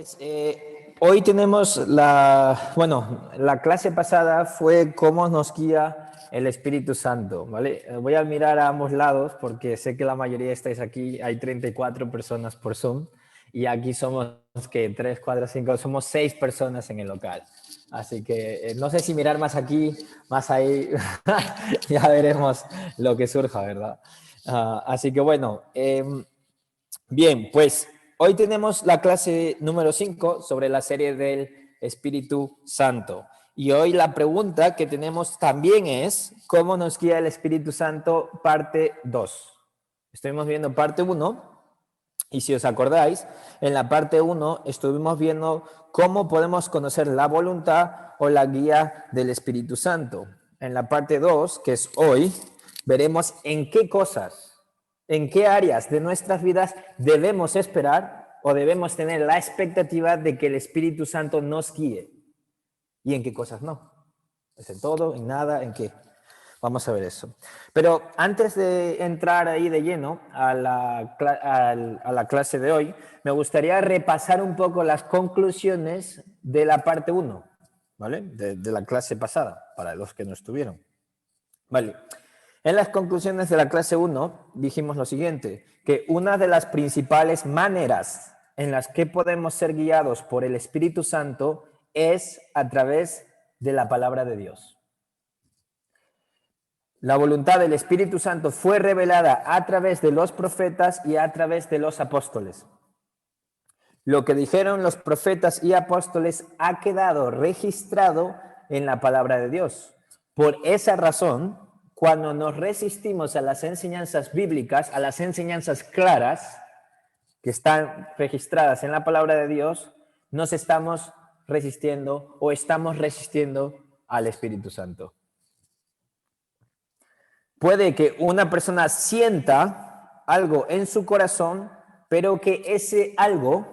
Pues hoy tenemos la clase pasada fue cómo nos guía el Espíritu Santo, ¿vale? Voy a mirar a ambos lados porque sé que la mayoría estáis aquí, hay 34 personas por Zoom y aquí somos que 3, 4, 5, somos 6 personas en el local. Así que no sé si mirar más aquí, más ahí, ya veremos lo que surja, ¿verdad? Así que bueno, bien, pues hoy tenemos la clase número 5 sobre la serie del Espíritu Santo. Y hoy la pregunta que tenemos también es, ¿cómo nos guía el Espíritu Santo? Parte 2. Estuvimos viendo parte 1 y si os acordáis, en la parte 1 estuvimos viendo cómo podemos conocer la voluntad o la guía del Espíritu Santo. En la parte 2, que es hoy, veremos en qué cosas, en qué áreas de nuestras vidas debemos esperar o debemos tener la expectativa de que el Espíritu Santo nos guíe y en qué cosas no. ¿Es en todo, en nada, en qué? Vamos a ver eso. Pero antes de entrar ahí de lleno a la clase de hoy, me gustaría repasar un poco las conclusiones de la parte 1, ¿vale? De la clase pasada, para los que no estuvieron. Vale. En las conclusiones de la clase 1 dijimos lo siguiente, que una de las principales maneras en las que podemos ser guiados por el Espíritu Santo es a través de la palabra de Dios. La voluntad del Espíritu Santo fue revelada a través de los profetas y a través de los apóstoles. Lo que dijeron los profetas y apóstoles ha quedado registrado en la palabra de Dios. Por esa razón, cuando nos resistimos a las enseñanzas bíblicas, a las enseñanzas claras que están registradas en la palabra de Dios, nos estamos resistiendo o estamos resistiendo al Espíritu Santo. Puede que una persona sienta algo en su corazón, pero que ese algo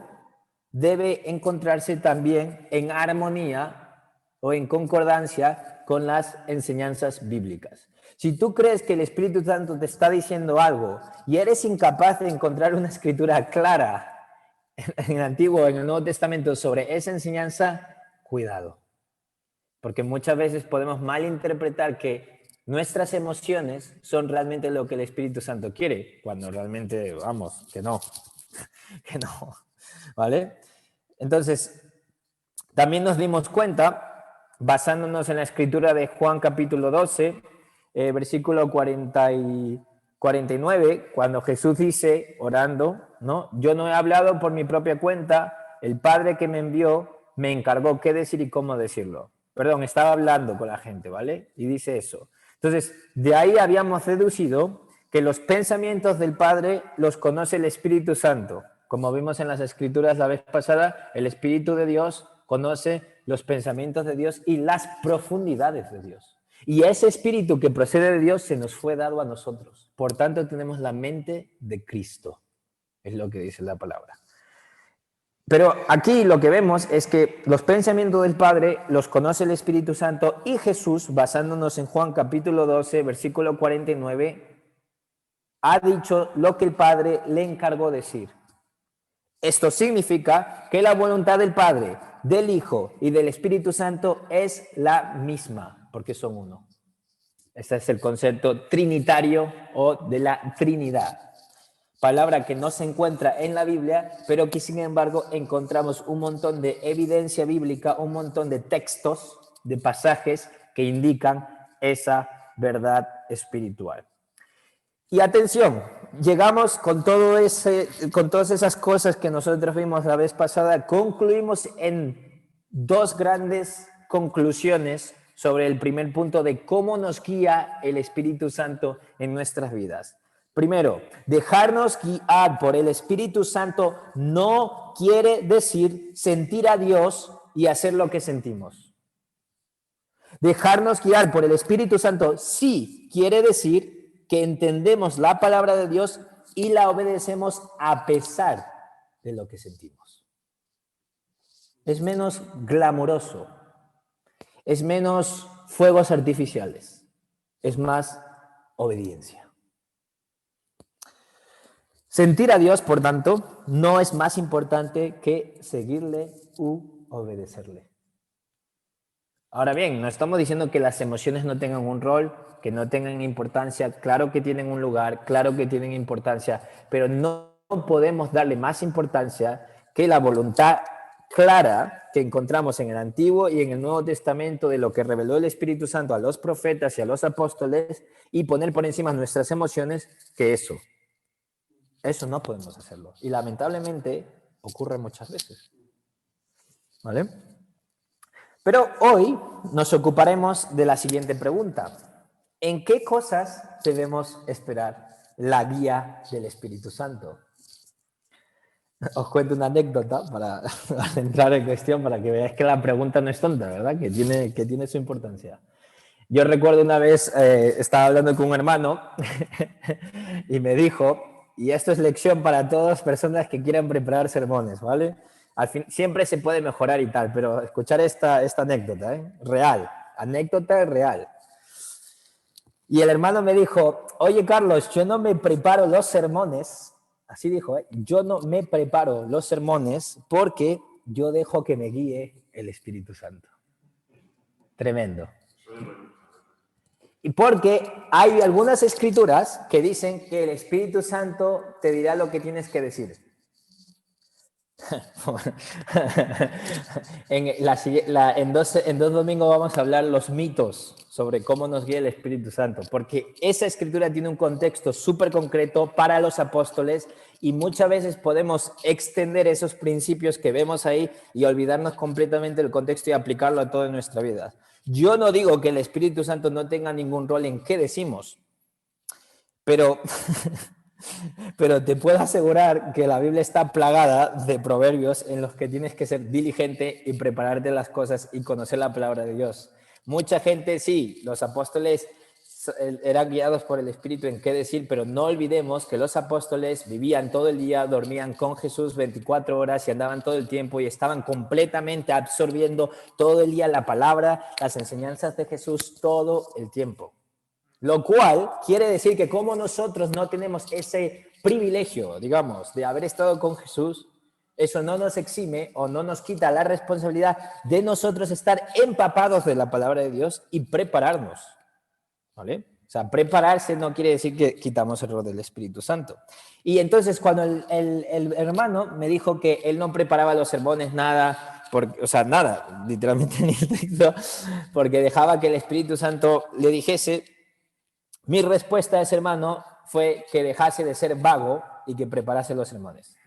debe encontrarse también en armonía o en concordancia con las enseñanzas bíblicas. Si tú crees que el Espíritu Santo te está diciendo algo y eres incapaz de encontrar una escritura clara en el Antiguo o en el Nuevo Testamento sobre esa enseñanza, cuidado. Porque muchas veces podemos malinterpretar que nuestras emociones son realmente lo que el Espíritu Santo quiere, cuando realmente, vamos, que no, que no, ¿vale? Entonces, también nos dimos cuenta, basándonos en la escritura de Juan capítulo 12, versículo 49, cuando Jesús dice, orando, ¿no? Yo no he hablado por mi propia cuenta, el Padre que me envió me encargó qué decir y cómo decirlo. Perdón, estaba hablando con la gente, ¿vale? Y dice eso. Entonces, de ahí habíamos deducido que los pensamientos del Padre los conoce el Espíritu Santo. Como vimos en las Escrituras la vez pasada, el Espíritu de Dios conoce los pensamientos de Dios y las profundidades de Dios. Y ese Espíritu que procede de Dios se nos fue dado a nosotros. Por tanto, tenemos la mente de Cristo. Es lo que dice la palabra. Pero aquí lo que vemos es que los pensamientos del Padre los conoce el Espíritu Santo y Jesús, basándonos en Juan capítulo 12, versículo 49, ha dicho lo que el Padre le encargó decir. Esto significa que la voluntad del Padre, del Hijo y del Espíritu Santo es la misma, porque son uno. Este es el concepto trinitario o de la Trinidad. Palabra que no se encuentra en la Biblia, pero que sin embargo encontramos un montón de evidencia bíblica, un montón de textos, de pasajes que indican esa verdad espiritual. Y atención, llegamos con todas esas cosas que nosotros vimos la vez pasada, concluimos en dos grandes conclusiones sobre el primer punto de cómo nos guía el Espíritu Santo en nuestras vidas. Primero, dejarnos guiar por el Espíritu Santo no quiere decir sentir a Dios y hacer lo que sentimos. Dejarnos guiar por el Espíritu Santo sí quiere decir que entendemos la palabra de Dios y la obedecemos a pesar de lo que sentimos. Es menos glamuroso, es menos fuegos artificiales, es más obediencia. Sentir a Dios, por tanto, no es más importante que seguirle u obedecerle. Ahora bien, no estamos diciendo que las emociones no tengan un rol, que no tengan importancia. Claro que tienen un lugar, claro que tienen importancia, pero no podemos darle más importancia que la voluntad clara que encontramos en el Antiguo y en el Nuevo Testamento de lo que reveló el Espíritu Santo a los profetas y a los apóstoles y poner por encima nuestras emociones que eso. Eso no podemos hacerlo. Y lamentablemente ocurre muchas veces. ¿Vale? Pero hoy nos ocuparemos de la siguiente pregunta. ¿En qué cosas debemos esperar la guía del Espíritu Santo? Os cuento una anécdota para entrar en cuestión, para que veáis que la pregunta no es tonta, ¿verdad? Que tiene su importancia. Yo recuerdo una vez, estaba hablando con un hermano y me dijo, y esto es lección para todas las personas que quieran preparar sermones, ¿vale? Al fin, siempre se puede mejorar y tal, pero escuchar esta anécdota, real, anécdota real. Y el hermano me dijo, oye Carlos, yo no me preparo los sermones, así dijo, yo no me preparo los sermones porque yo dejo que me guíe el Espíritu Santo. Tremendo. Y porque hay algunas escrituras que dicen que el Espíritu Santo te dirá lo que tienes que decir. En dos domingos vamos a hablar los mitos sobre cómo nos guía el Espíritu Santo, porque esa escritura tiene un contexto súper concreto para los apóstoles y muchas veces podemos extender esos principios que vemos ahí y olvidarnos completamente del contexto y aplicarlo a toda nuestra vida. Yo no digo que el Espíritu Santo no tenga ningún rol en qué decimos, pero te puedo asegurar que la Biblia está plagada de proverbios en los que tienes que ser diligente y prepararte las cosas y conocer la palabra de Dios. Mucha gente, sí, los apóstoles eran guiados por el Espíritu en qué decir, pero no olvidemos que los apóstoles vivían todo el día, dormían con Jesús 24 horas y andaban todo el tiempo y estaban completamente absorbiendo todo el día la palabra, las enseñanzas de Jesús todo el tiempo. Lo cual quiere decir que como nosotros no tenemos ese privilegio, digamos, de haber estado con Jesús, eso no nos exime o no nos quita la responsabilidad de nosotros estar empapados de la palabra de Dios y prepararnos, ¿vale? O sea, prepararse no quiere decir que quitamos el rol del Espíritu Santo. Y entonces cuando el hermano me dijo que él no preparaba los sermones, nada, nada, literalmente ni el texto, porque dejaba que el Espíritu Santo le dijese, mi respuesta a ese hermano fue que dejase de ser vago y que preparase los sermones.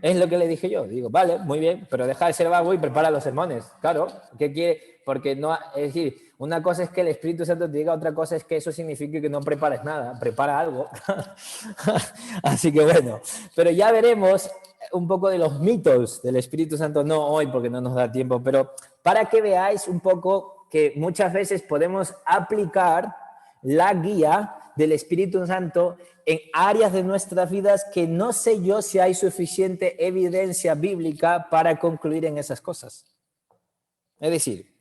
Es lo que le dije yo. Digo, vale, muy bien, pero deja de ser vago y prepara los sermones. Claro, ¿qué quiere? Porque no, es decir, una cosa es que el Espíritu Santo te diga, otra cosa es que eso signifique que no prepares nada, prepara algo. Así que bueno, pero ya veremos un poco de los mitos del Espíritu Santo, no hoy porque no nos da tiempo, pero para que veáis un poco que muchas veces podemos aplicar la guía del Espíritu Santo en áreas de nuestras vidas que no sé yo si hay suficiente evidencia bíblica para concluir en esas cosas. Es decir,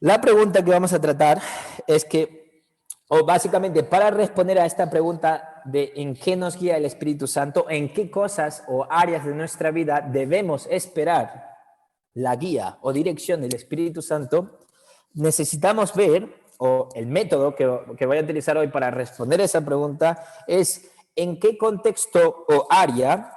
la pregunta que vamos a tratar es que, o básicamente para responder a esta pregunta de en qué nos guía el Espíritu Santo, en qué cosas o áreas de nuestra vida debemos esperar la guía o dirección del Espíritu Santo, necesitamos ver, o el método que voy a utilizar hoy para responder esa pregunta es en qué contexto o área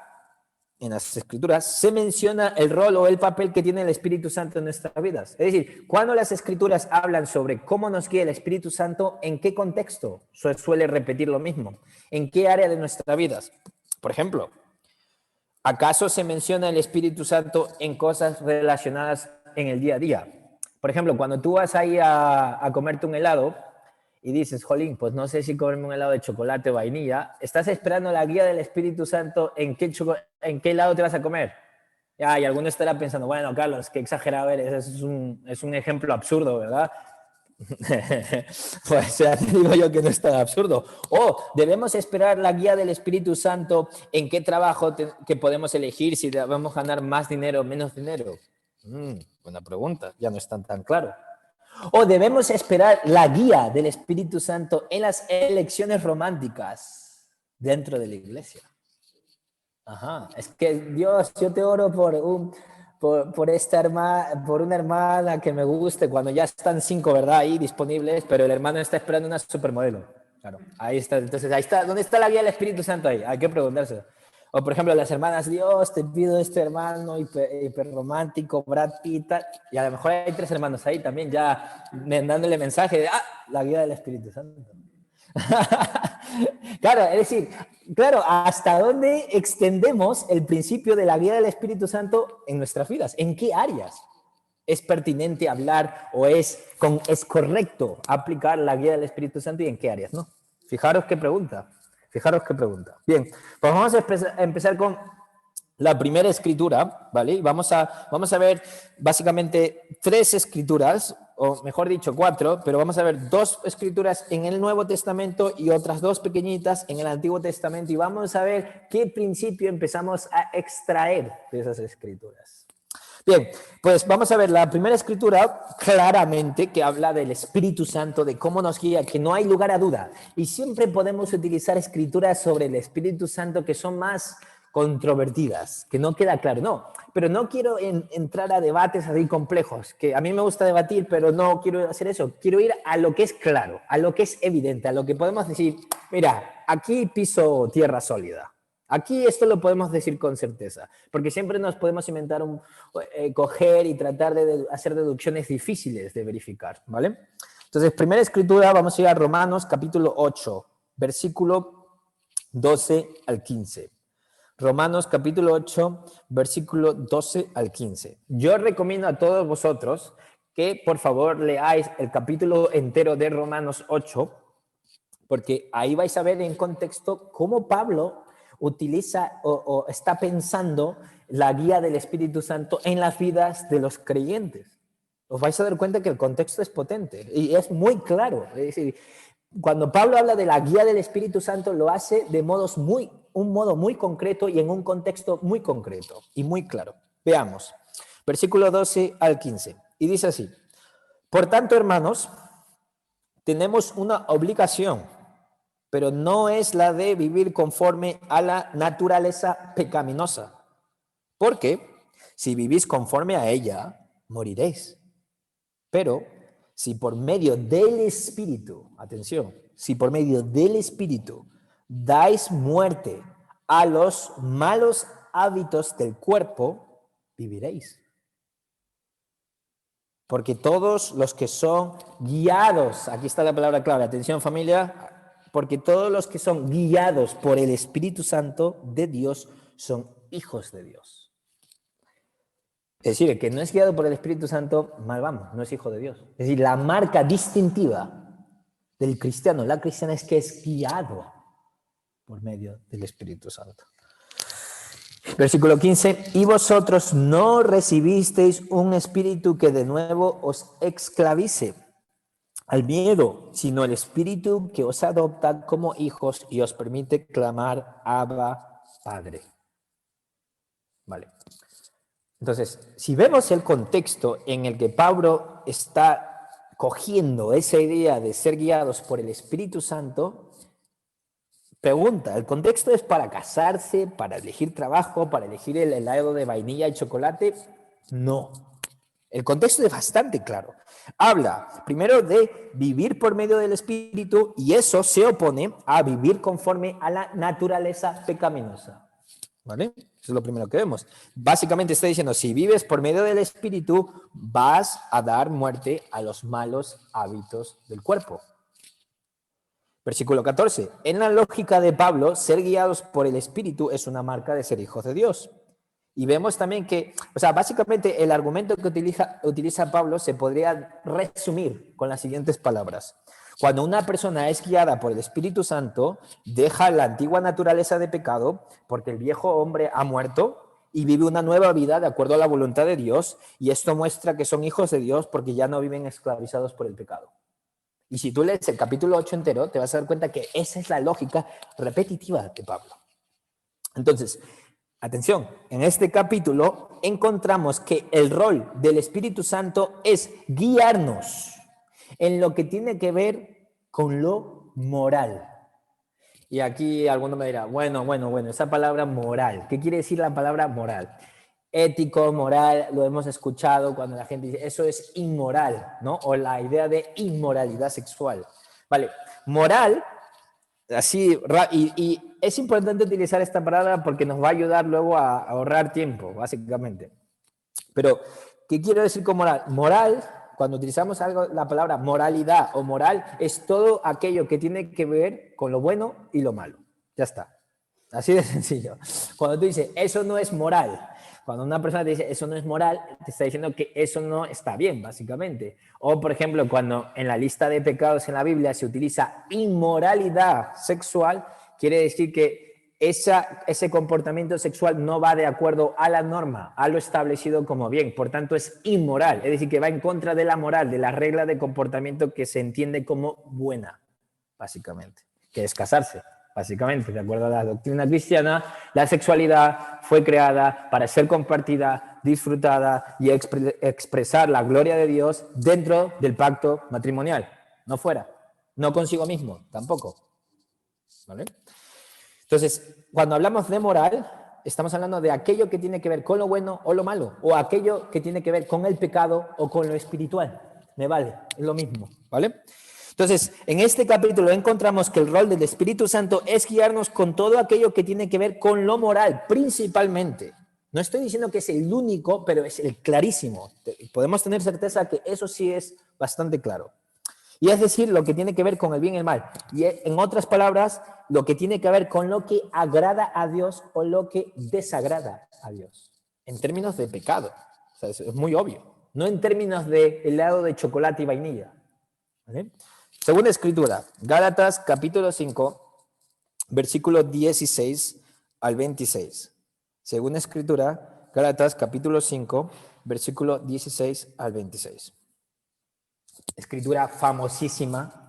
en las Escrituras se menciona el rol o el papel que tiene el Espíritu Santo en nuestras vidas. Es decir, cuando las Escrituras hablan sobre cómo nos guía el Espíritu Santo, ¿en qué contexto suele repetir lo mismo? ¿En qué área de nuestras vidas? Por ejemplo, ¿acaso se menciona el Espíritu Santo en cosas relacionadas en el día a día? Por ejemplo, cuando tú vas ahí a comerte un helado y dices, jolín, pues no sé si comerme un helado de chocolate o vainilla, estás esperando la guía del Espíritu Santo en qué helado te vas a comer. Y alguno estará pensando, bueno, Carlos, qué exagerado eres, es un ejemplo absurdo, ¿verdad? Pues ya te digo yo que no es tan absurdo. Debemos esperar la guía del Espíritu Santo en qué trabajo que podemos elegir, si debemos ganar más dinero o menos dinero. Buena pregunta, ya no es tan claro. O debemos esperar la guía del Espíritu Santo en las elecciones románticas. dentro de la iglesia. Ajá. Es que Dios, yo te oro por esta hermana, por una hermana que me guste, cuando ya están 5, ¿verdad? Ahí disponibles, pero el hermano está esperando una supermodelo. Claro, ahí está. Entonces, ahí está. ¿Dónde está la guía del Espíritu Santo ahí? Hay que preguntarse. O, por ejemplo, las hermanas, Dios, te pido este hermano hiper romántico, Brad Pitt, y a lo mejor hay 3 hermanos ahí también ya dándole mensaje de, la guía del Espíritu Santo. Claro, es decir, claro, ¿hasta dónde extendemos el principio de la guía del Espíritu Santo en nuestras vidas? ¿En qué áreas es pertinente hablar o es correcto aplicar la guía del Espíritu Santo y en qué áreas no? Fijaros qué pregunta. Bien, pues vamos a empezar con la primera escritura, ¿vale? Vamos a ver básicamente 3 escrituras, o mejor dicho 4, pero vamos a ver 2 escrituras en el Nuevo Testamento y otras 2 pequeñitas en el Antiguo Testamento, y vamos a ver qué principio empezamos a extraer de esas escrituras. Bien, pues vamos a ver la primera escritura claramente que habla del Espíritu Santo, de cómo nos guía, que no hay lugar a duda. Y siempre podemos utilizar escrituras sobre el Espíritu Santo que son más controvertidas, que no queda claro. No, pero no quiero entrar a debates así complejos, que a mí me gusta debatir, pero no quiero hacer eso. Quiero ir a lo que es claro, a lo que es evidente, a lo que podemos decir, mira, aquí piso tierra sólida. Aquí esto lo podemos decir con certeza, porque siempre nos podemos inventar coger y tratar de hacer deducciones difíciles de verificar, ¿vale? Entonces, primera escritura, vamos a ir a Romanos capítulo 8, versículo 12 al 15. Romanos capítulo 8, versículo 12 al 15. Yo recomiendo a todos vosotros que por favor leáis el capítulo entero de Romanos 8, porque ahí vais a ver en contexto cómo Pablo utiliza o está pensando la guía del Espíritu Santo en las vidas de los creyentes. Os vais a dar cuenta que el contexto es potente y es muy claro. Es decir, cuando Pablo habla de la guía del Espíritu Santo, lo hace de un modo muy concreto y en un contexto muy concreto y muy claro. Veamos, versículo 12 al 15. Y dice así: por tanto, hermanos, tenemos una obligación, pero no es la de vivir conforme a la naturaleza pecaminosa. Porque si vivís conforme a ella, moriréis. Pero si por medio del Espíritu, atención, si por medio del Espíritu dais muerte a los malos hábitos del cuerpo, viviréis. Porque todos los que son guiados, aquí está la palabra clave, atención familia, porque todos los que son guiados por el Espíritu Santo de Dios son hijos de Dios. Es decir, el que no es guiado por el Espíritu Santo, mal vamos, no es hijo de Dios. Es decir, la marca distintiva del cristiano, la cristiana, es que es guiado por medio del Espíritu Santo. Versículo 15, y vosotros no recibisteis un espíritu que de nuevo os esclavice al miedo, sino el espíritu que os adopta como hijos y os permite clamar Abba, Padre. Vale. Entonces, si vemos el contexto en el que Pablo está cogiendo esa idea de ser guiados por el Espíritu Santo, pregunta, ¿el contexto es para casarse, para elegir trabajo, para elegir el helado de vainilla y chocolate? No. El contexto es bastante claro. Habla primero de vivir por medio del Espíritu y eso se opone a vivir conforme a la naturaleza pecaminosa. ¿Vale? Eso es lo primero que vemos. Básicamente está diciendo, si vives por medio del Espíritu, vas a dar muerte a los malos hábitos del cuerpo. Versículo 14. En la lógica de Pablo, ser guiados por el Espíritu es una marca de ser hijos de Dios. Y vemos también que, básicamente el argumento que utiliza Pablo se podría resumir con las siguientes palabras. Cuando una persona es guiada por el Espíritu Santo, deja la antigua naturaleza de pecado, porque el viejo hombre ha muerto y vive una nueva vida de acuerdo a la voluntad de Dios, y esto muestra que son hijos de Dios porque ya no viven esclavizados por el pecado. Y si tú lees el capítulo 8 entero, te vas a dar cuenta que esa es la lógica repetitiva de Pablo. Entonces, atención, en este capítulo encontramos que el rol del Espíritu Santo es guiarnos en lo que tiene que ver con lo moral. Y aquí alguno me dirá, bueno, esa palabra moral, ¿qué quiere decir la palabra moral? Ético, moral, lo hemos escuchado cuando la gente dice, eso es inmoral, ¿no? O la idea de inmoralidad sexual. Vale, moral, así, y es importante utilizar esta palabra porque nos va a ayudar luego a ahorrar tiempo, básicamente. Pero, ¿qué quiero decir con moral? Moral, cuando utilizamos algo, la palabra moralidad o moral, es todo aquello que tiene que ver con lo bueno y lo malo. Ya está. Así de sencillo. Cuando tú dices, eso no es moral, cuando una persona te dice, eso no es moral, te está diciendo que eso no está bien, básicamente. O, por ejemplo, cuando en la lista de pecados en la Biblia se utiliza inmoralidad sexual, quiere decir que ese comportamiento sexual no va de acuerdo a la norma, a lo establecido como bien. Por tanto, es inmoral, es decir, que va en contra de la moral, de la regla de comportamiento que se entiende como buena, básicamente, que es casarse. Básicamente, de acuerdo a la doctrina cristiana, la sexualidad fue creada para ser compartida, disfrutada y expresar la gloria de Dios dentro del pacto matrimonial, no fuera, no consigo mismo, tampoco. ¿Vale? Entonces, cuando hablamos de moral, estamos hablando de aquello que tiene que ver con lo bueno o lo malo, o aquello que tiene que ver con el pecado o con lo espiritual. Me vale, es lo mismo, ¿vale? Entonces, en este capítulo encontramos que el rol del Espíritu Santo es guiarnos con todo aquello que tiene que ver con lo moral, principalmente. No estoy diciendo que es el único, pero es el clarísimo. Podemos tener certeza que eso sí es bastante claro. Y es decir, lo que tiene que ver con el bien y el mal. Y en otras palabras, lo que tiene que ver con lo que agrada a Dios o lo que desagrada a Dios. En términos de pecado. O sea, es muy obvio. No en términos de helado de chocolate y vainilla. ¿Vale? Segunda Escritura, Gálatas capítulo 5, versículo 16 al 26. Segunda Escritura, Gálatas capítulo 5, versículo 16 al 26. Escritura famosísima,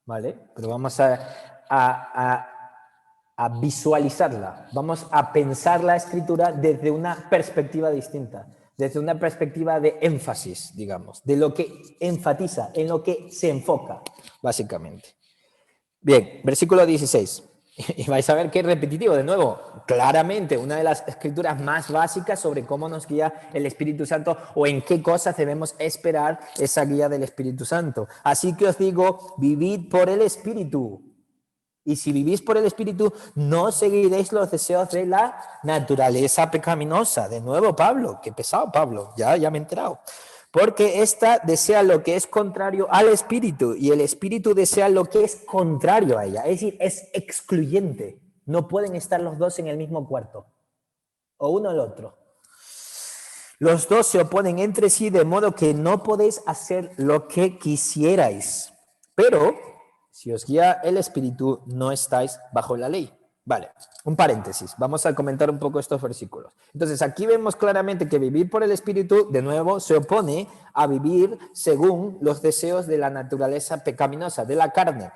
¿vale? Pero vamos a visualizarla, vamos a pensar la escritura desde una perspectiva distinta, desde una perspectiva de énfasis, digamos, de lo que enfatiza, en lo que se enfoca, básicamente. Bien, versículo 16. Y vais a ver que es repetitivo, de nuevo, claramente una de las escrituras más básicas sobre cómo nos guía el Espíritu Santo o en qué cosas debemos esperar esa guía del Espíritu Santo. Así que os digo, vivid por el Espíritu. Y si vivís por el Espíritu, no seguiréis los deseos de la naturaleza pecaminosa. De nuevo, Pablo, qué pesado Pablo, ya me he enterado. Porque ésta desea lo que es contrario al Espíritu y el Espíritu desea lo que es contrario a ella. Es decir, es excluyente. No pueden estar los dos en el mismo cuarto. O uno o el otro. Los dos se oponen entre sí de modo que no podéis hacer lo que quisierais. Pero si os guía el Espíritu, no estáis bajo la ley. Vale, un paréntesis. Vamos a comentar un poco estos versículos. Entonces, aquí vemos claramente que vivir por el Espíritu, de nuevo, se opone a vivir según los deseos de la naturaleza pecaminosa, de la carne.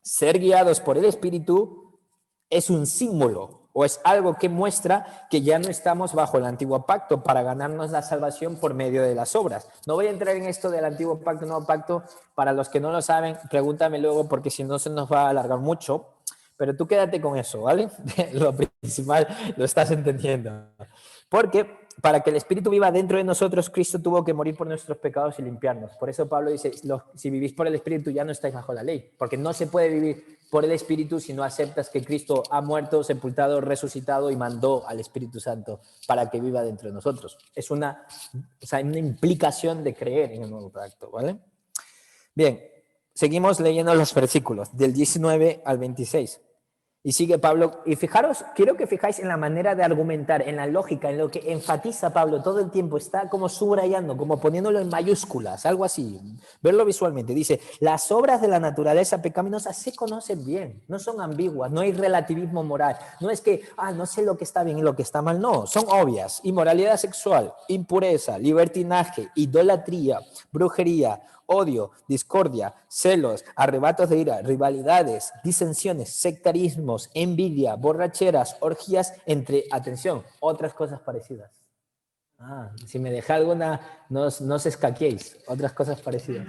Ser guiados por el Espíritu es un símbolo o es algo que muestra que ya no estamos bajo el antiguo pacto para ganarnos la salvación por medio de las obras. No voy a entrar en esto del antiguo pacto, nuevo pacto. Para los que no lo saben, pregúntame luego porque si no se nos va a alargar mucho. Pero tú quédate con eso, ¿vale? Lo principal lo estás entendiendo. Porque para que el Espíritu viva dentro de nosotros, Cristo tuvo que morir por nuestros pecados y limpiarnos. Por eso Pablo dice, si vivís por el Espíritu ya no estáis bajo la ley. Porque no se puede vivir por el Espíritu si no aceptas que Cristo ha muerto, sepultado, resucitado y mandó al Espíritu Santo para que viva dentro de nosotros. Es una implicación de creer en el nuevo pacto, ¿vale? Bien, seguimos leyendo los versículos del 19 al 26. Y sigue Pablo, y fijaros, quiero que fijáis en la manera de argumentar, en la lógica, en lo que enfatiza Pablo todo el tiempo, está como subrayando, como poniéndolo en mayúsculas, algo así, verlo visualmente. Dice, las obras de la naturaleza pecaminosa se conocen bien, no son ambiguas, no hay relativismo moral, no es que, no sé lo que está bien y lo que está mal, no, son obvias, inmoralidad sexual, impureza, libertinaje, idolatría, brujería, odio, discordia, celos, arrebatos de ira, rivalidades, disensiones, sectarismos, envidia, borracheras, orgías, entre, atención, otras cosas parecidas. Si me deja alguna, no os escaquéis, otras cosas parecidas.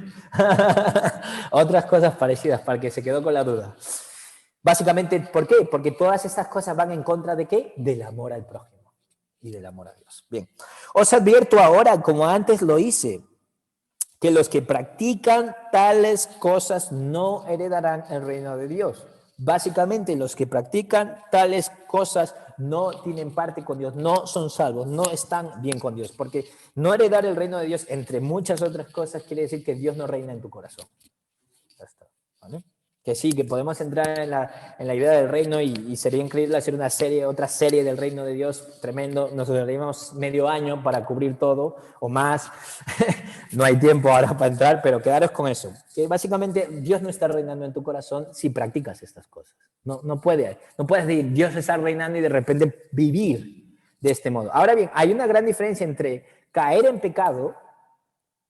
Otras cosas parecidas, para el que se quedó con la duda. Básicamente, ¿por qué? Porque todas estas cosas van en contra de ¿qué? Del amor al prójimo y del amor a Dios. Bien, os advierto ahora, como antes lo hice, que los que practican tales cosas no heredarán el reino de Dios. Básicamente, los que practican tales cosas no tienen parte con Dios, no son salvos, no están bien con Dios, porque no heredar el reino de Dios, entre muchas otras cosas, quiere decir que Dios no reina en tu corazón. Ya está, ¿vale? Que sí, que podemos entrar en la idea del reino y sería increíble hacer otra serie del reino de Dios, tremendo. Nos daríamos medio año para cubrir todo o más. No hay tiempo ahora para entrar, pero quedaros con eso. Que básicamente Dios no está reinando en tu corazón si practicas estas cosas. No puedes decir Dios está reinando y de repente vivir de este modo. Ahora bien, hay una gran diferencia entre caer en pecado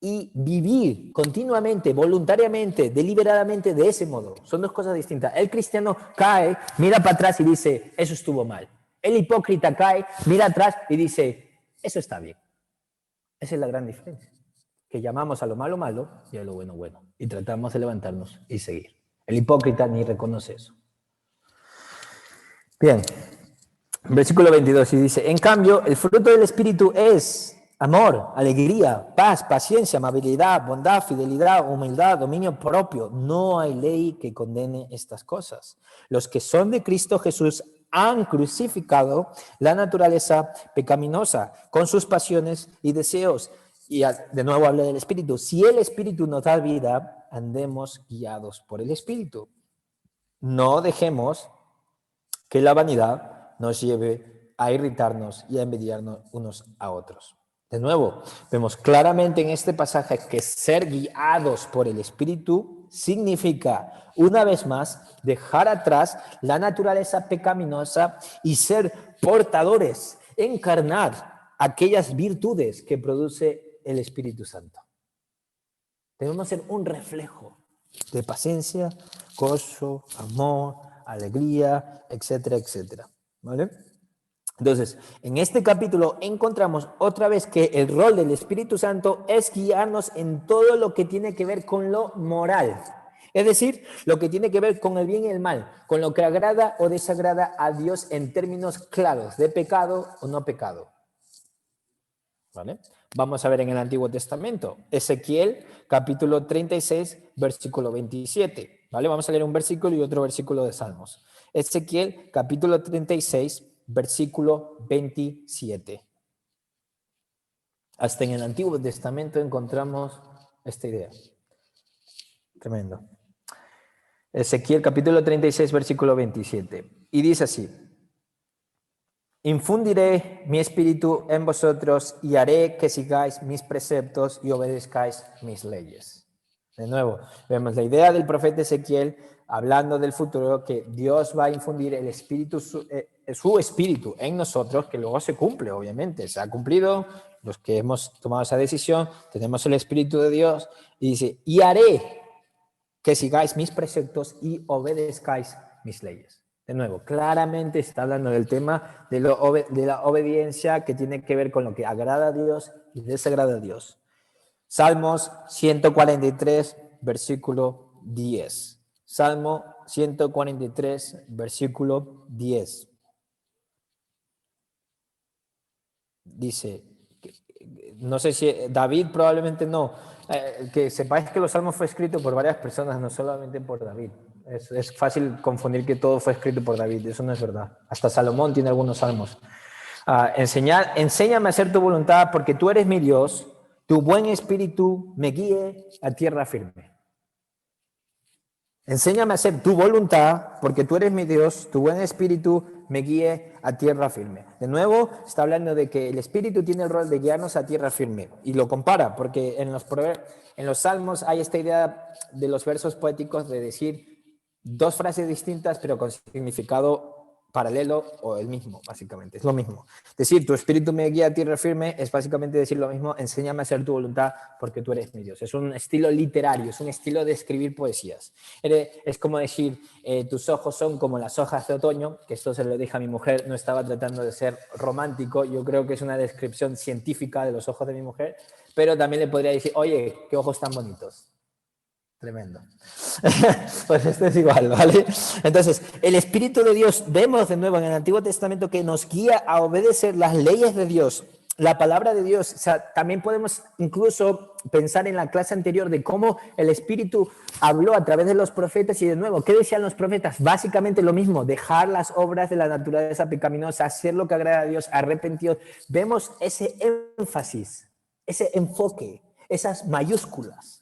y vivir continuamente, voluntariamente, deliberadamente de ese modo. Son dos cosas distintas. El cristiano cae, mira para atrás y dice, eso estuvo mal. El hipócrita cae, mira atrás y dice, eso está bien. Esa es la gran diferencia. Que llamamos a lo malo malo y a lo bueno bueno. Y tratamos de levantarnos y seguir. El hipócrita ni reconoce eso. Bien. Versículo 22 y dice, en cambio, el fruto del Espíritu es amor, alegría, paz, paciencia, amabilidad, bondad, fidelidad, humildad, dominio propio. No hay ley que condene estas cosas. Los que son de Cristo Jesús han crucificado la naturaleza pecaminosa con sus pasiones y deseos. Y de nuevo habla del Espíritu. Si el Espíritu nos da vida, andemos guiados por el Espíritu. No dejemos que la vanidad nos lleve a irritarnos y a envidiarnos unos a otros. De nuevo, vemos claramente en este pasaje que ser guiados por el Espíritu significa, una vez más, dejar atrás la naturaleza pecaminosa y ser portadores, encarnar aquellas virtudes que produce el Espíritu Santo. Debemos ser un reflejo de paciencia, gozo, amor, alegría, etcétera, etcétera. ¿Vale? Entonces, en este capítulo encontramos otra vez que el rol del Espíritu Santo es guiarnos en todo lo que tiene que ver con lo moral. Es decir, lo que tiene que ver con el bien y el mal, con lo que agrada o desagrada a Dios en términos claros de pecado o no pecado. ¿Vale? Vamos a ver en el Antiguo Testamento, Ezequiel capítulo 36, versículo 27. ¿Vale? Vamos a leer un versículo y otro versículo de Salmos. Ezequiel capítulo 36, versículo 27. Hasta en el Antiguo Testamento encontramos esta idea. Tremendo. Ezequiel capítulo 36, versículo 27. Y dice así: infundiré mi espíritu en vosotros y haré que sigáis mis preceptos y obedezcáis mis leyes. De nuevo, vemos la idea del profeta Ezequiel hablando del futuro, que Dios va a infundir el espíritu, su espíritu en nosotros, que luego se cumple, obviamente. Se ha cumplido, los que hemos tomado esa decisión, tenemos el espíritu de Dios, y dice, y haré que sigáis mis preceptos y obedezcáis mis leyes. De nuevo, claramente está hablando del tema de la obediencia que tiene que ver con lo que agrada a Dios y desagrada a Dios. Salmos 143, versículo 10. Salmo 143, versículo 10. Dice, no sé si David, probablemente no. Que sepáis que los salmos fue escrito por varias personas, no solamente por David. Es fácil confundir que todo fue escrito por David, eso no es verdad. Hasta Salomón tiene algunos salmos. Enséñame a hacer tu voluntad porque tú eres mi Dios, tu buen espíritu me guíe a tierra firme. Enséñame a hacer tu voluntad porque tú eres mi Dios, tu buen espíritu me guíe a tierra firme. De nuevo, está hablando de que el espíritu tiene el rol de guiarnos a tierra firme. Y lo compara, porque en los salmos hay esta idea de los versos poéticos de decir dos frases distintas, pero con significado paralelo o el mismo, básicamente. Es lo mismo. Decir, tu espíritu me guía a tierra firme es básicamente decir lo mismo, enséñame a hacer tu voluntad porque tú eres mi Dios. Es un estilo literario, es un estilo de escribir poesías. Es como decir, tus ojos son como las hojas de otoño, que esto se lo dije a mi mujer, no estaba tratando de ser romántico, yo creo que es una descripción científica de los ojos de mi mujer, pero también le podría decir, oye, qué ojos tan bonitos. Tremendo. Pues esto es igual, ¿vale? Entonces, el Espíritu de Dios, vemos de nuevo en el Antiguo Testamento que nos guía a obedecer las leyes de Dios, la palabra de Dios. O sea, también podemos incluso pensar en la clase anterior de cómo el Espíritu habló a través de los profetas y de nuevo, ¿qué decían los profetas? Básicamente lo mismo, dejar las obras de la naturaleza pecaminosa, hacer lo que agrada a Dios, arrepentidos. Vemos ese énfasis, ese enfoque, esas mayúsculas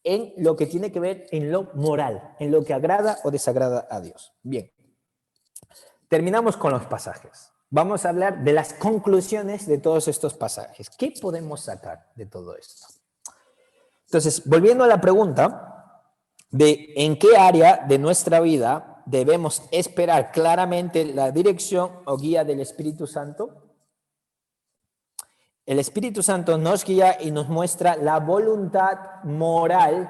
en lo que tiene que ver en lo moral, en lo que agrada o desagrada a Dios. Bien, terminamos con los pasajes. Vamos a hablar de las conclusiones de todos estos pasajes. ¿Qué podemos sacar de todo esto? Entonces, volviendo a la pregunta de en qué área de nuestra vida debemos esperar claramente la dirección o guía del Espíritu Santo. El Espíritu Santo nos guía y nos muestra la voluntad moral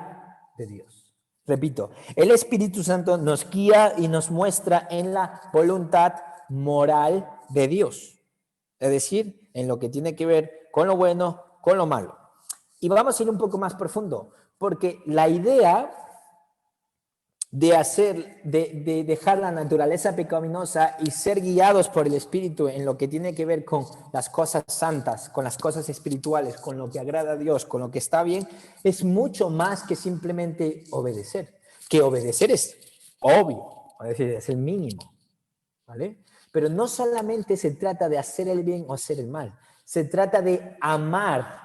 de Dios. Repito, el Espíritu Santo nos guía y nos muestra en la voluntad moral de Dios. Es decir, en lo que tiene que ver con lo bueno, con lo malo. Y vamos a ir un poco más profundo, porque la idea de dejar la naturaleza pecaminosa y ser guiados por el Espíritu en lo que tiene que ver con las cosas santas, con las cosas espirituales, con lo que agrada a Dios, con lo que está bien, es mucho más que simplemente obedecer. Que obedecer es obvio, es decir, es el mínimo, ¿vale? Pero no solamente se trata de hacer el bien o hacer el mal, se trata de amar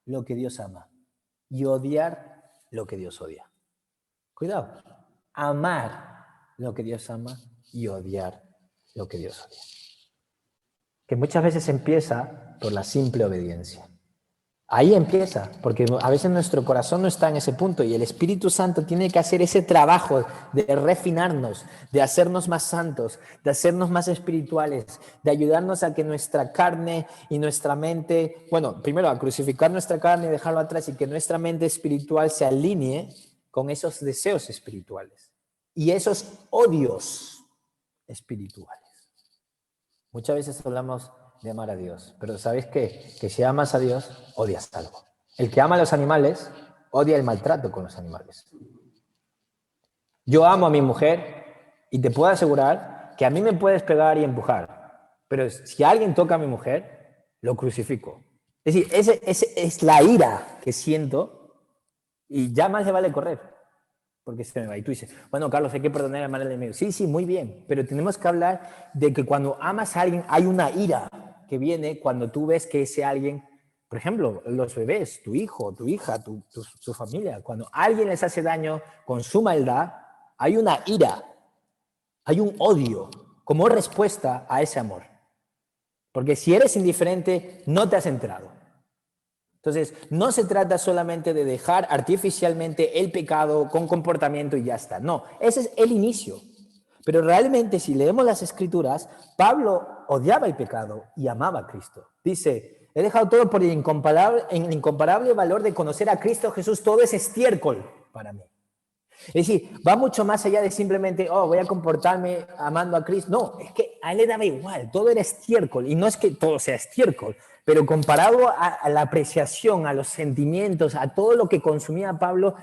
lo que Dios ama y odiar lo que Dios odia. Cuidado. Amar lo que Dios ama y odiar lo que Dios odia. Que muchas veces empieza por la simple obediencia. Ahí empieza, porque a veces nuestro corazón no está en ese punto y el Espíritu Santo tiene que hacer ese trabajo de refinarnos, de hacernos más santos, de hacernos más espirituales, de ayudarnos a que nuestra carne y nuestra mente, bueno, primero a crucificar nuestra carne y dejarlo atrás y que nuestra mente espiritual se alinee con esos deseos espirituales y esos odios espirituales. Muchas veces hablamos de amar a Dios, pero ¿sabes qué? Que si amas a Dios, odias algo. El que ama a los animales, odia el maltrato con los animales. Yo amo a mi mujer y te puedo asegurar que a mí me puedes pegar y empujar, pero si alguien toca a mi mujer, lo crucifico. Es decir, ese es la ira que siento y ya más le vale correr, porque se me va. Y tú dices, bueno, Carlos, hay que perdonar al mal enemigo. Sí, sí, muy bien, pero tenemos que hablar de que cuando amas a alguien hay una ira que viene cuando tú ves que ese alguien, por ejemplo, los bebés, tu hijo, tu hija, tu familia, cuando alguien les hace daño con su maldad, hay una ira, hay un odio como respuesta a ese amor. Porque si eres indiferente, no te has enterado. Entonces, no se trata solamente de dejar artificialmente el pecado con comportamiento y ya está. No, ese es el inicio. Pero realmente, si leemos las Escrituras, Pablo odiaba el pecado y amaba a Cristo. Dice, he dejado todo por el incomparable valor de conocer a Cristo Jesús. Todo es estiércol para mí. Es decir, va mucho más allá de simplemente, voy a comportarme amando a Cristo. No, es que a él le daba igual, todo era estiércol. Y no es que todo sea estiércol, pero comparado a la apreciación, a los sentimientos, a todo lo que consumía Pablo,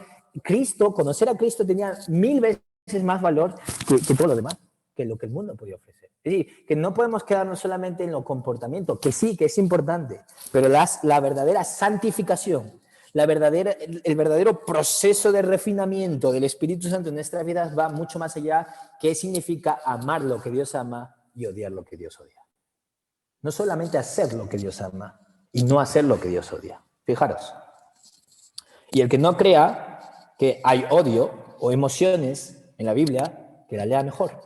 Cristo, conocer a Cristo tenía 1000 veces más valor que todo lo demás, que lo que el mundo podía ofrecer. Es decir, que no podemos quedarnos solamente en lo comportamiento, que sí, que es importante, pero la verdadera santificación, el verdadero proceso de refinamiento del Espíritu Santo en nuestras vidas va mucho más allá, que significa amar lo que Dios ama y odiar lo que Dios odia. No solamente hacer lo que Dios ama y no hacer lo que Dios odia. Fijaros. Y el que no crea que hay odio o emociones en la Biblia, que la lea mejor.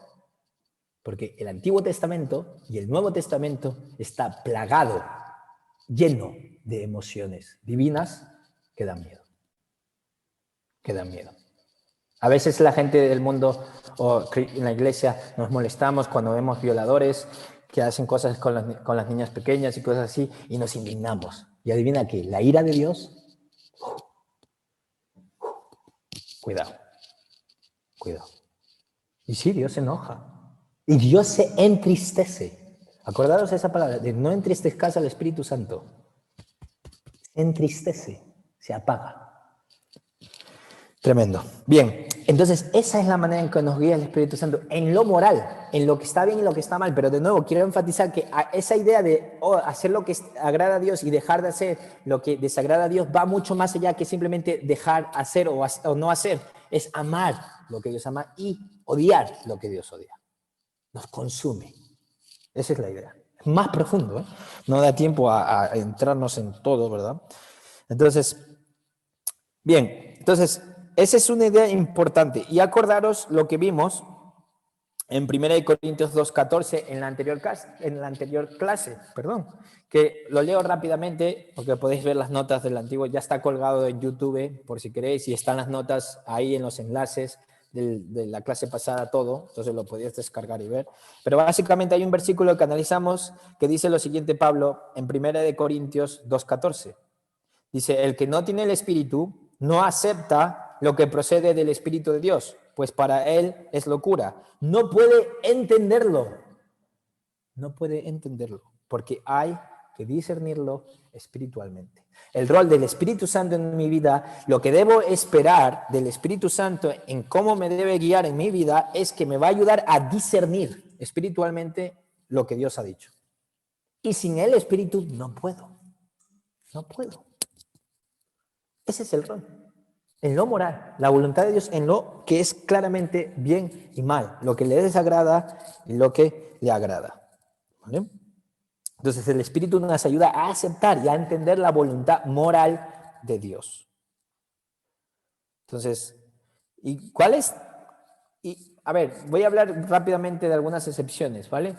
Porque el Antiguo Testamento y el Nuevo Testamento está plagado, lleno de emociones divinas que dan miedo. Que dan miedo. A veces la gente del mundo o en la iglesia nos molestamos cuando vemos violadores que hacen cosas con las niñas pequeñas y cosas así y nos indignamos. Y adivina qué, la ira de Dios, cuidado, cuidado. Y sí, Dios se enoja. Y Dios se entristece. Acordaros esa palabra, de no entristezcas al Espíritu Santo. Se entristece, se apaga. Tremendo. Bien, entonces esa es la manera en que nos guía el Espíritu Santo, en lo moral, en lo que está bien y lo que está mal. Pero de nuevo, quiero enfatizar que esa idea de hacer lo que agrada a Dios y dejar de hacer lo que desagrada a Dios va mucho más allá que simplemente dejar hacer o no hacer. Es amar lo que Dios ama y odiar lo que Dios odia. Nos consume. Esa es la idea. Es más profundo, ¿eh? No da tiempo a entrarnos en todo, ¿verdad? Entonces, bien, entonces, esa es una idea importante. Y acordaros lo que vimos en 1 Corintios 2:14 en la anterior clase, que lo leo rápidamente porque podéis ver las notas del antiguo, ya está colgado en YouTube por si queréis y están las notas ahí en los enlaces de la clase pasada todo, entonces lo podéis descargar y ver. Pero básicamente hay un versículo que analizamos que dice lo siguiente Pablo en 1 Corintios 2:14. Dice, el que no tiene el Espíritu no acepta lo que procede del Espíritu de Dios, pues para él es locura. No puede entenderlo. No puede entenderlo, porque hay que discernirlo espiritualmente. El rol del Espíritu Santo en mi vida, lo que debo esperar del Espíritu Santo en cómo me debe guiar en mi vida, es que me va a ayudar a discernir espiritualmente lo que Dios ha dicho. Y sin el Espíritu no puedo. No puedo. Ese es el rol. En lo moral, la voluntad de Dios en lo que es claramente bien y mal, lo que le desagrada y lo que le agrada. ¿Vale? Entonces el Espíritu nos ayuda a aceptar y a entender la voluntad moral de Dios. Entonces, ¿y cuál es? A ver, voy a hablar rápidamente de algunas excepciones, ¿vale?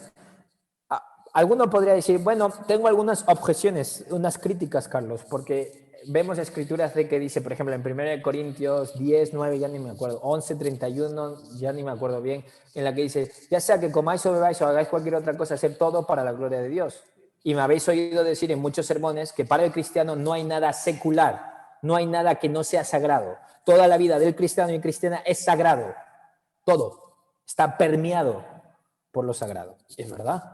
Alguno podría decir, bueno, tengo algunas objeciones, unas críticas, Carlos, porque vemos escrituras de que dice, por ejemplo, en 1 Corintios 10, 9, ya ni me acuerdo, 11, 31, ya ni me acuerdo bien, en la que dice, ya sea que comáis o bebáis o hagáis cualquier otra cosa, hacer todo para la gloria de Dios. Y me habéis oído decir en muchos sermones que para el cristiano no hay nada secular, no hay nada que no sea sagrado. Toda la vida del cristiano y cristiana es sagrado. Todo está permeado por lo sagrado. ¿Es verdad?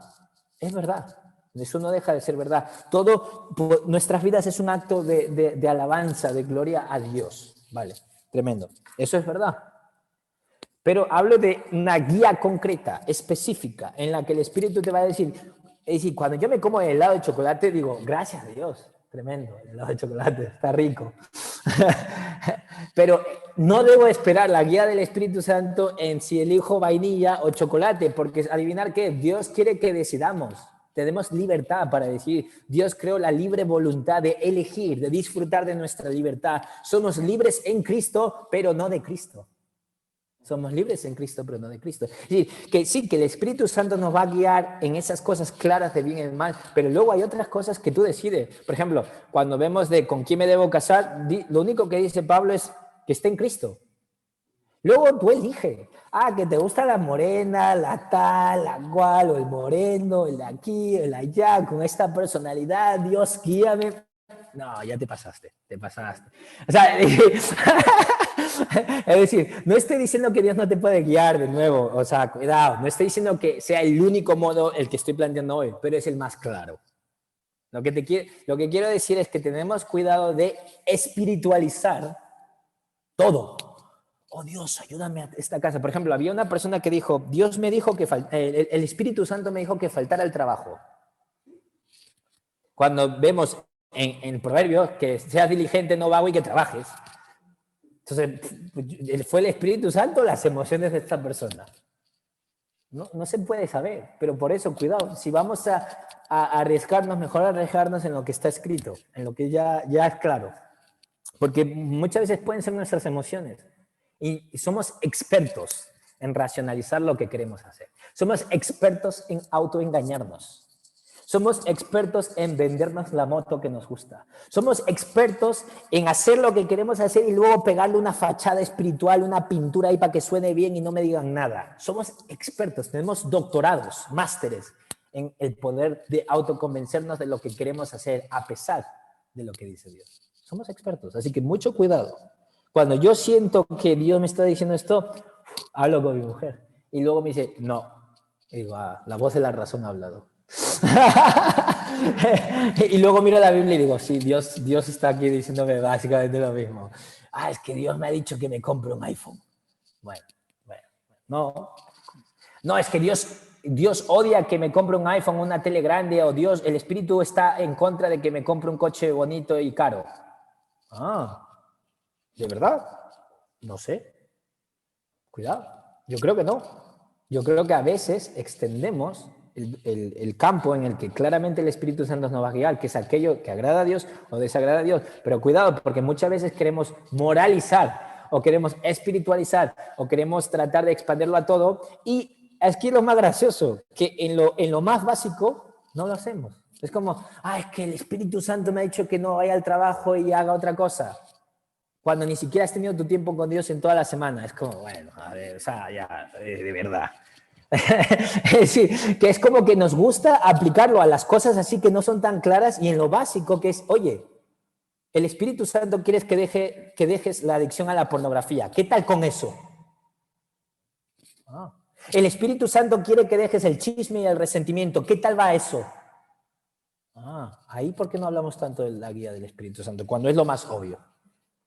Es verdad. Eso no deja de ser verdad. Todo, nuestras vidas es un acto de alabanza, de gloria a Dios. Vale, tremendo. Eso es verdad. Pero hablo de una guía concreta, específica, en la que el Espíritu te va a decir, es decir, cuando yo me como el helado de chocolate, digo, gracias a Dios, tremendo, el helado de chocolate, está rico. Pero no debo esperar la guía del Espíritu Santo en si elijo vainilla o chocolate, porque adivinar qué, Dios quiere que decidamos. Tenemos libertad para decir, Dios creó la libre voluntad de elegir, de disfrutar de nuestra libertad. Somos libres en Cristo, pero no de Cristo. Somos libres en Cristo, pero no de Cristo. Es decir, que el Espíritu Santo nos va a guiar en esas cosas claras de bien y mal, pero luego hay otras cosas que tú decides. Por ejemplo, cuando vemos de con quién me debo casar, lo único que dice Pablo es que esté en Cristo. Luego tú eliges. Que te gusta la morena, la tal, la cual, o el moreno, el de aquí, el allá, con esta personalidad, Dios, guíame. No, ya te pasaste. O sea, es decir, no estoy diciendo que Dios no te puede guiar de nuevo, o sea, cuidado, no estoy diciendo que sea el único modo el que estoy planteando hoy, pero es el más claro. Lo que quiero decir es que tenemos cuidado de espiritualizar todo. Oh Dios, ayúdame a esta casa. Por ejemplo, había una persona que dijo, Dios me dijo que el Espíritu Santo me dijo que faltara el trabajo. Cuando vemos en Proverbios que seas diligente, no vago y que trabajes. Entonces, ¿fue el Espíritu Santo o las emociones de esta persona? No se puede saber, pero por eso, cuidado, si vamos a arriesgarnos, mejor arriesgarnos en lo que está escrito, en lo que ya es claro. Porque muchas veces pueden ser nuestras emociones. Y somos expertos en racionalizar lo que queremos hacer. Somos expertos en autoengañarnos. Somos expertos en vendernos la moto que nos gusta. Somos expertos en hacer lo que queremos hacer y luego pegarle una fachada espiritual, una pintura ahí para que suene bien y no me digan nada. Somos expertos, tenemos doctorados, másteres en el poder de autoconvencernos de lo que queremos hacer a pesar de lo que dice Dios. Somos expertos, así que mucho cuidado. Cuando yo siento que Dios me está diciendo esto, hablo con mi mujer y luego me dice, no. Y digo, la voz de la razón ha hablado. Y luego miro la Biblia y digo, sí, Dios está aquí diciéndome básicamente lo mismo. es que Dios me ha dicho que me compre un iPhone. Bueno, no, es que Dios odia que me compre un iPhone, una tele grande, o el Espíritu está en contra de que me compre un coche bonito y caro. ¿De verdad? No sé. Cuidado. Yo creo que no. Yo creo que a veces extendemos el campo en el que claramente el Espíritu Santo nos va a guiar, que es aquello que agrada a Dios o desagrada a Dios. Pero cuidado, porque muchas veces queremos moralizar o queremos espiritualizar o queremos tratar de expandirlo a todo. Y aquí lo más gracioso, que en lo más básico no lo hacemos. Es como, es que el Espíritu Santo me ha dicho que no vaya al trabajo y haga otra cosa. Cuando ni siquiera has tenido tu tiempo con Dios en toda la semana. Es como, bueno, a ver, o sea, ya, de verdad. Es decir, que es como que nos gusta aplicarlo a las cosas así que no son tan claras y en lo básico que es, oye, el Espíritu Santo quiere que dejes la adicción a la pornografía. ¿Qué tal con eso? El Espíritu Santo quiere que dejes el chisme y el resentimiento. ¿Qué tal va eso? Ahí ¿por qué no hablamos tanto de la guía del Espíritu Santo? Cuando es lo más obvio.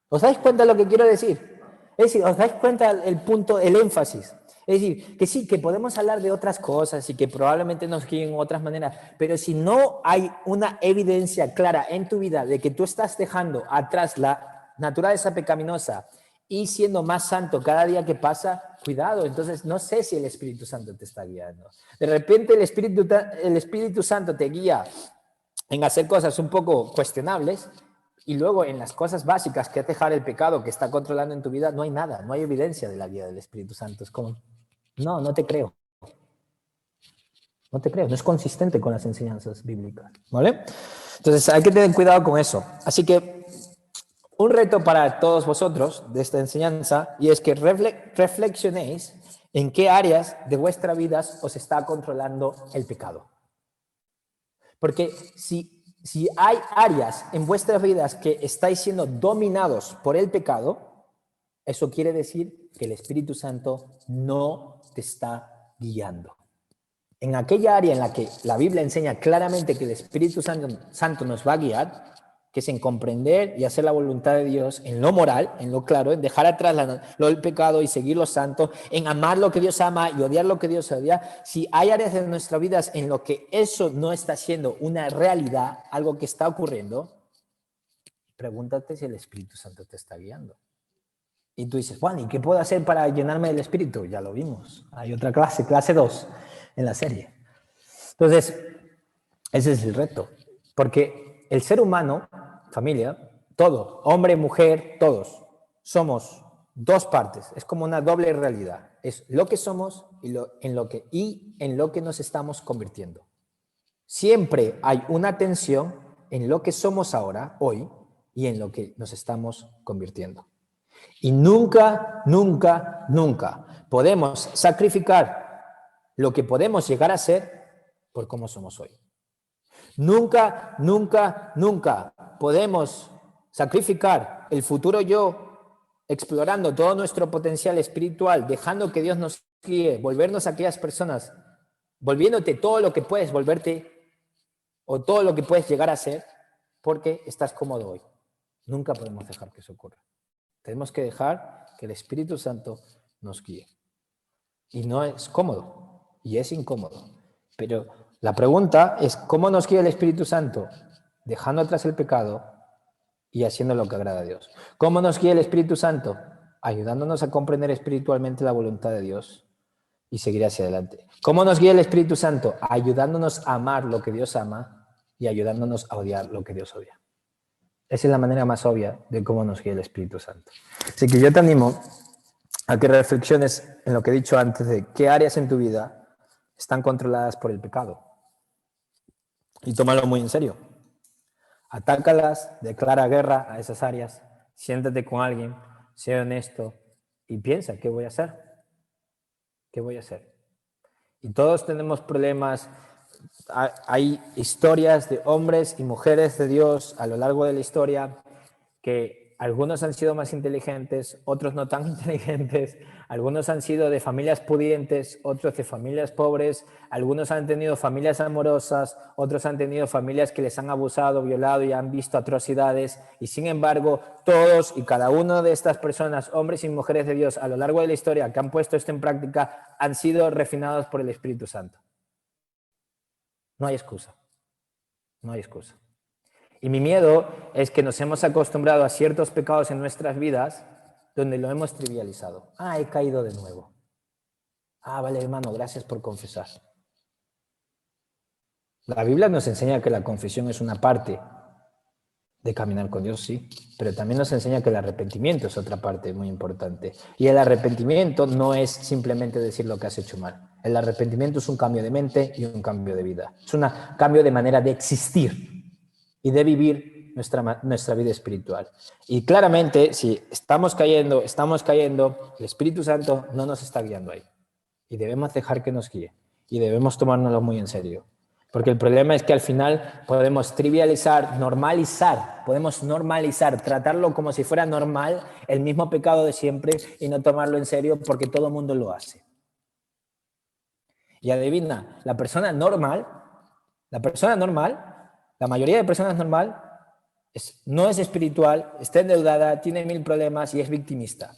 ¿Os dais cuenta de lo que quiero decir? Es decir, ¿os dais cuenta el punto, el énfasis? Es decir, que sí, que podemos hablar de otras cosas y que probablemente nos guíen de otras maneras, pero si no hay una evidencia clara en tu vida de que tú estás dejando atrás la naturaleza pecaminosa y siendo más santo cada día que pasa, cuidado, entonces no sé si el Espíritu Santo te está guiando. De repente el Espíritu Santo te guía en hacer cosas un poco cuestionables, y luego en las cosas básicas que es dejar el pecado que está controlando en tu vida, no hay nada, no hay evidencia de la guía del Espíritu Santo. Es como, no te creo. No te creo, no es consistente con las enseñanzas bíblicas. ¿Vale? Entonces hay que tener cuidado con eso. Así que un reto para todos vosotros de esta enseñanza y es que reflexionéis en qué áreas de vuestra vida os está controlando el pecado. Porque si hay áreas en vuestras vidas que estáis siendo dominados por el pecado, eso quiere decir que el Espíritu Santo no te está guiando. En aquella área en la que la Biblia enseña claramente que el Espíritu Santo nos va a guiar, que es en comprender y hacer la voluntad de Dios en lo moral, en lo claro, en dejar atrás el pecado y seguir lo santo, en amar lo que Dios ama y odiar lo que Dios odia. Si hay áreas de nuestras vidas en lo que eso no está siendo una realidad, algo que está ocurriendo, pregúntate si el Espíritu Santo te está guiando. Y tú dices, Juan, ¿y qué puedo hacer para llenarme del Espíritu? Ya lo vimos. Hay otra clase 2 en la serie. Entonces, ese es el reto. Porque el ser humano, familia, todo, hombre, mujer, todos, somos dos partes. Es como una doble realidad. Es lo que somos y en lo que nos estamos convirtiendo. Siempre hay una tensión en lo que somos ahora, hoy, y en lo que nos estamos convirtiendo. Y nunca podemos sacrificar lo que podemos llegar a ser por cómo somos hoy. Nunca podemos sacrificar el futuro yo explorando todo nuestro potencial espiritual, dejando que Dios nos guíe, volvernos a aquellas personas, volviéndote todo lo que puedes volverte o todo lo que puedes llegar a ser porque estás cómodo hoy. Nunca podemos dejar que eso ocurra. Tenemos que dejar que el Espíritu Santo nos guíe. Y no es cómodo, y es incómodo. Pero la pregunta es, ¿cómo nos guía el Espíritu Santo? Dejando atrás el pecado y haciendo lo que agrada a Dios. ¿Cómo nos guía el Espíritu Santo? Ayudándonos a comprender espiritualmente la voluntad de Dios y seguir hacia adelante. ¿Cómo nos guía el Espíritu Santo? Ayudándonos a amar lo que Dios ama y ayudándonos a odiar lo que Dios odia. Esa es la manera más obvia de cómo nos guía el Espíritu Santo. Así que yo te animo a que reflexiones en lo que he dicho antes de qué áreas en tu vida están controladas por el pecado. Y tómalo muy en serio. Atácalas, declara guerra a esas áreas, siéntate con alguien, sé honesto y piensa, ¿qué voy a hacer? ¿Qué voy a hacer? Y todos tenemos problemas. Hay historias de hombres y mujeres de Dios a lo largo de la historia que algunos han sido más inteligentes, otros no tan inteligentes, algunos han sido de familias pudientes, otros de familias pobres, algunos han tenido familias amorosas, otros han tenido familias que les han abusado, violado y han visto atrocidades, y sin embargo, todos y cada una de estas personas, hombres y mujeres de Dios, a lo largo de la historia que han puesto esto en práctica, han sido refinados por el Espíritu Santo. No hay excusa. No hay excusa. Y mi miedo es que nos hemos acostumbrado a ciertos pecados en nuestras vidas donde lo hemos trivializado. Ah, he caído de nuevo. Ah, vale, hermano, gracias por confesar. La Biblia nos enseña que la confesión es una parte de caminar con Dios, sí, pero también nos enseña que el arrepentimiento es otra parte muy importante. Y el arrepentimiento no es simplemente decir lo que has hecho mal. El arrepentimiento es un cambio de mente y un cambio de vida. Es un cambio de manera de existir y de vivir nuestra vida espiritual. Y claramente, si estamos cayendo, el Espíritu Santo no nos está guiando ahí. Y debemos dejar que nos guíe. Y debemos tomárnoslo muy en serio. Porque el problema es que al final podemos trivializar, podemos normalizar, tratarlo como si fuera normal, el mismo pecado de siempre, y no tomarlo en serio porque todo el mundo lo hace. Y adivina, la mayoría de personas normal, no es espiritual, está endeudada, tiene 1000 problemas y es victimista.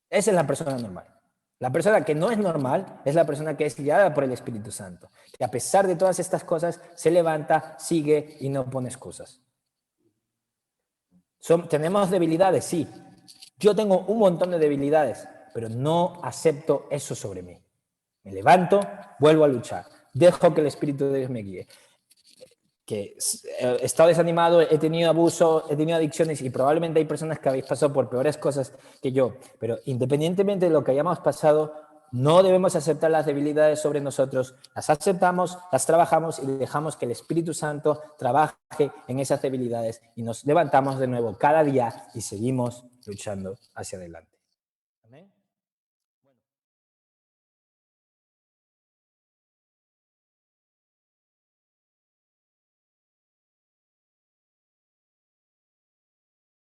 Esa es la persona normal. La persona que no es normal es la persona que es guiada por el Espíritu Santo, que a pesar de todas estas cosas se levanta, sigue y no pone excusas. ¿Tenemos debilidades? Sí. Yo tengo un montón de debilidades, pero no acepto eso sobre mí. Me levanto, vuelvo a luchar, dejo que el Espíritu de Dios me guíe. Que he estado desanimado, he tenido abuso, he tenido adicciones y probablemente hay personas que habéis pasado por peores cosas que yo, pero independientemente de lo que hayamos pasado, no debemos aceptar las debilidades sobre nosotros, las aceptamos, las trabajamos y dejamos que el Espíritu Santo trabaje en esas debilidades y nos levantamos de nuevo cada día y seguimos luchando hacia adelante. Amén.